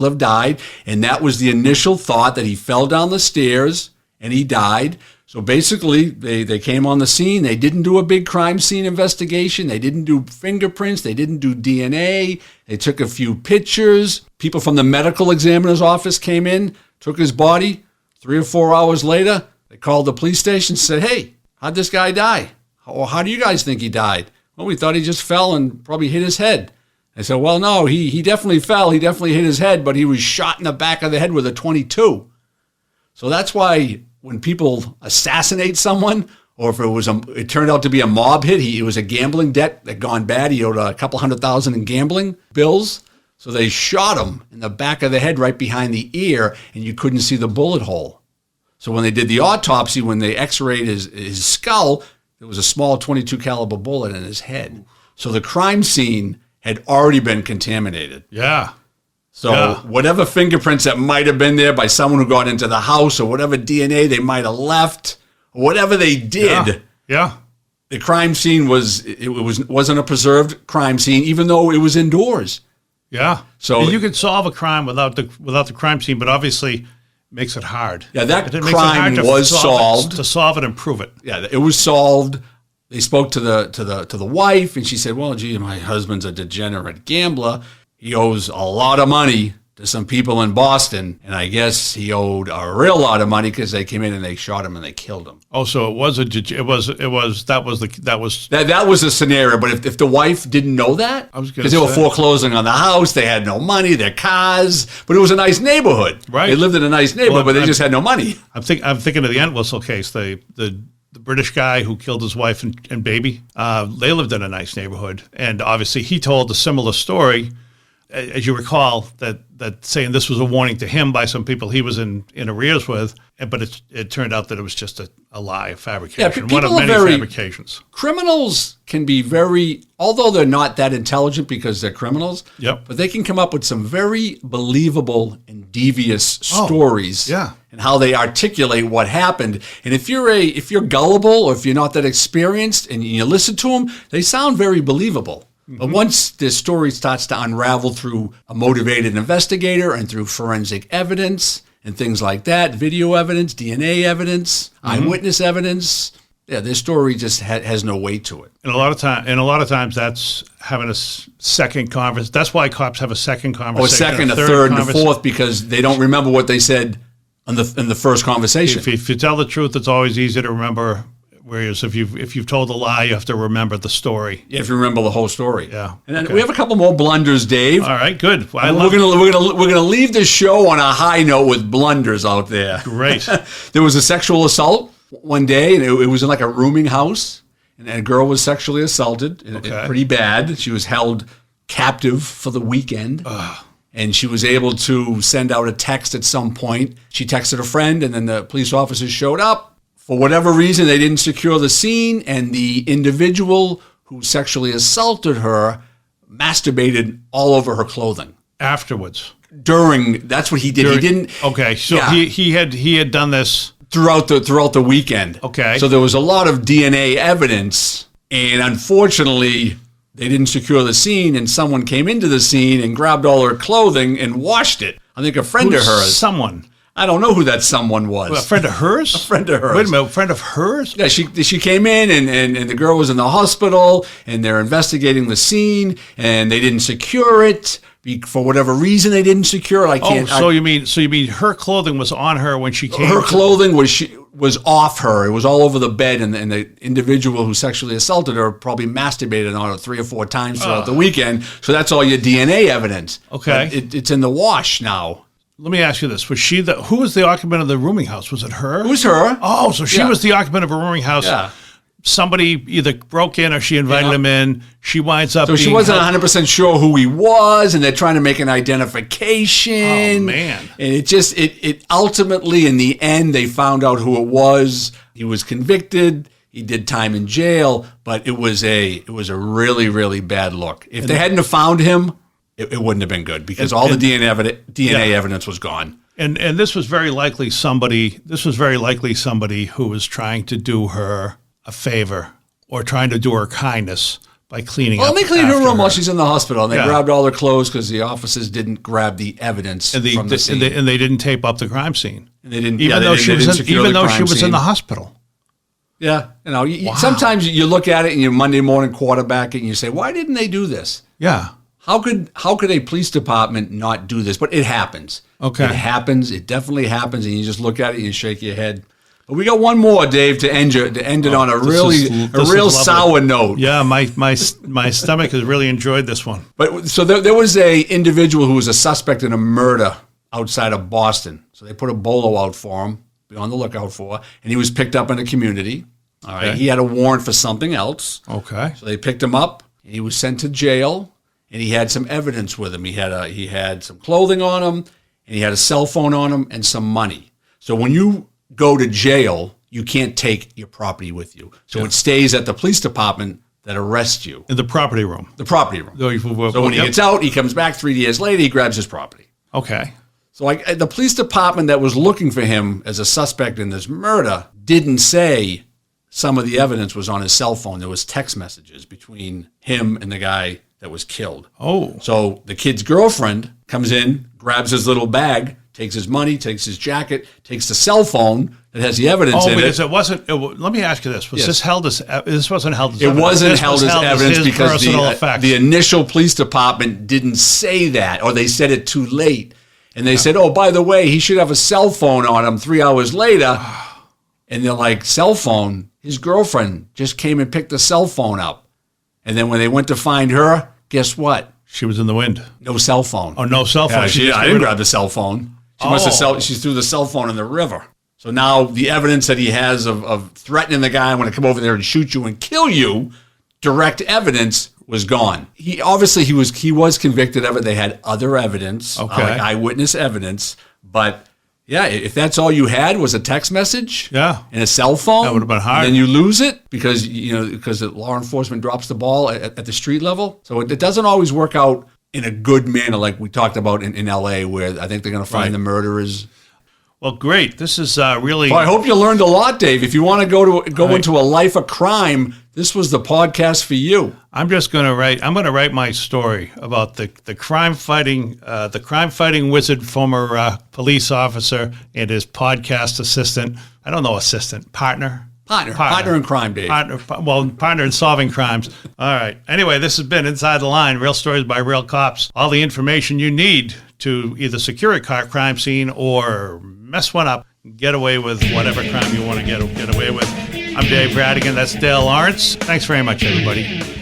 have died, and that was the initial thought, that he fell down the stairs and he died. So basically, they came on the scene. They didn't do a big crime scene investigation. They didn't do fingerprints. They didn't do DNA. They took a few pictures. People from the medical examiner's office came in, took his body. 3 or 4 hours later, they called the police station and said, "Hey, how'd this guy die? Or how do you guys think he died?" "Well, we thought he just fell and probably hit his head." I said, "Well, no, he definitely fell. He definitely hit his head, but he was shot in the back of the head with a .22. So that's why when people assassinate someone, or if it turned out to be a mob hit, it was a gambling debt that gone bad. He owed a couple $100,000 in gambling bills. So they shot him in the back of the head right behind the ear, and you couldn't see the bullet hole. So when they did the autopsy, when they x-rayed his skull, there was a small .22 caliber bullet in his head. So the crime scene had already been contaminated. Yeah. So whatever fingerprints that might have been there by someone who got into the house, or whatever DNA they might have left, or whatever they did, the crime scene wasn't a preserved crime scene, even though it was indoors. Yeah. So you could solve a crime without the crime scene, but obviously makes it hard. Yeah, that crime was solved. To solve it and prove it. Yeah, it was solved. They spoke to the wife, and she said, "Well, gee, my husband's a degenerate gambler. He owes a lot of money to some people in Boston, and I guess he owed a real lot of money because they came in and they shot him and they killed him." Oh, so that was a scenario. But if the wife didn't know that, because they were foreclosing on the house, they had no money, their cars, but it was a nice neighborhood. Right, they lived in a nice neighborhood, but they just had no money. I'm thinking of the Entwistle case, the British guy who killed his wife and baby. They lived in a nice neighborhood, and obviously he told a similar story, as you recall, that saying this was a warning to him by some people he was in arrears with, but it turned out that it was just a lie, a fabrication, one of many fabrications. Criminals can be although they're not that intelligent because they're criminals, but they can come up with some very believable and devious stories, and how they articulate what happened. And if you're gullible, or if you're not that experienced, and you listen to them, they sound very believable. But once the story starts to unravel through a motivated investigator and through forensic evidence and things like that, video evidence, DNA evidence, eyewitness evidence, this story just has no weight to it. And a lot of times that's having a second conversation. That's why cops have a second conversation. Or a second, a third, and a fourth, because they don't remember what they said in the first conversation. If you tell the truth, it's always easy to remember. Whereas if you've told a lie, you have to remember the story. You have to remember the whole story. Yeah. And then we have a couple more blunders, Dave. All right, good. We're gonna leave the show on a high note with blunders out there. Great. There was a sexual assault one day, and it was in like a rooming house, and a girl was sexually assaulted, pretty bad. She was held captive for the weekend. And she was able to send out a text at some point. She texted a friend, and then the police officers showed up. For whatever reason, they didn't secure the scene, and the individual who sexually assaulted her masturbated all over her clothing. Afterwards. That's what he did. He didn't. Okay, so he had done this throughout the weekend. Okay. So there was a lot of DNA evidence, and unfortunately, they didn't secure the scene, and someone came into the scene and grabbed all her clothing and washed it. I think a friend of hers. Someone. I don't know who that someone was. Well, a friend of hers? A friend of hers. Wait a minute, a friend of hers? Yeah, she came in, and the girl was in the hospital, and they're investigating the scene, and they didn't secure it. For whatever reason, they didn't secure it. So you mean her clothing was on her when she came? Her clothing was off her. It was all over the bed, and the individual who sexually assaulted her probably masturbated on her 3 or 4 times throughout the weekend. So that's all your DNA evidence. Okay. It's in the wash now. Let me ask you this. Was she who was the occupant of the rooming house? Was it her? It was her. Oh, so she was the occupant of a rooming house. Yeah. Somebody either broke in or she invited him in. She winds up. So she wasn't 100% sure who he was, and they're trying to make an identification. Oh, man. And it ultimately, in the end, they found out who it was. He was convicted. He did time in jail, but it was a really, really bad look. If they hadn't have found him, it wouldn't have been good, because all the DNA evidence was gone. And this was very likely somebody who was trying to do her a favor or trying to do her kindness by cleaning Well, up. they cleaned her after room while she's in the hospital, and they Yeah. grabbed all her clothes because the officers didn't grab the evidence and from the scene. and they didn't tape up the crime scene. And they didn't, Even they though didn't- she they was didn't in, secure even the though crime she was in scene. the hospital. Yeah, Wow. sometimes you look at it and you Monday morning quarterback it and you say, why didn't they do this? Yeah. How could a police department not do this? But it happens. Okay. It happens. It definitely happens, and you just look at it and you shake your head. But we got one more, Dave, to end it on a real sour note. Yeah, my stomach has really enjoyed this one. But so there was a individual who was a suspect in a murder outside of Boston. So they put a bolo out for him, be on the lookout for, and he was picked up in the community. All right. Okay. He had a warrant for something else. Okay. So they picked him up, and he was sent to jail, and he had some evidence with him. He had some clothing on him, and he had a cell phone on him and some money. So when you go to jail, you can't take your property with you. So it stays at the police department that arrests you. In the property room. The property room. So when he gets out, he comes back 3 years later, he grabs his property. Okay. So the police department that was looking for him as a suspect in this murder didn't say some of the evidence was on his cell phone. There was text messages between him and the guy that was killed. Oh. So the kid's girlfriend comes in, grabs his little bag, takes his money, takes his jacket, takes the cell phone that has the evidence in because it. it wasn't. Let me ask you this: Was Yes. this held as? This wasn't held as. It evidence. wasn't This held was as evidence his because personal effects. the initial police department didn't say that, or they said it too late. And they said, oh, by the way, he should have a cell phone on him 3 hours later. And they're like, cell phone? His girlfriend just came and picked the cell phone up. And then when they went to find her, guess what? She was in the wind. No cell phone. Oh, no cell phone. Yeah, I didn't grab the cell phone. She threw the cell phone in the river. So now the evidence that he has of threatening the guy, I'm going to come over there and shoot you and kill you, direct evidence was gone. He was convicted of it. They had other evidence, like eyewitness evidence. But yeah, if that's all you had was a text message, and a cell phone, that would have been hard. Then you lose it because the law enforcement drops the ball at the street level. So it doesn't always work out in a good manner, like we talked about in LA, where I think they're going to find the murderers. Well, great. This is really. Well, I hope you learned a lot, Dave. If you want to go into a life of crime, this was the podcast for you. I'm just going to write. I'm going to write my story about the crime fighting wizard, former police officer, and his podcast assistant. I don't know, partner in crime, Dave. Partner in solving crimes. All right. Anyway, this has been Inside the Line, real stories by real cops. All the information you need to either secure a crime scene or mess one up, get away with whatever crime you want to get away with. I'm Dave Rattigan. That's Dale Lawrence. Thanks very much, everybody.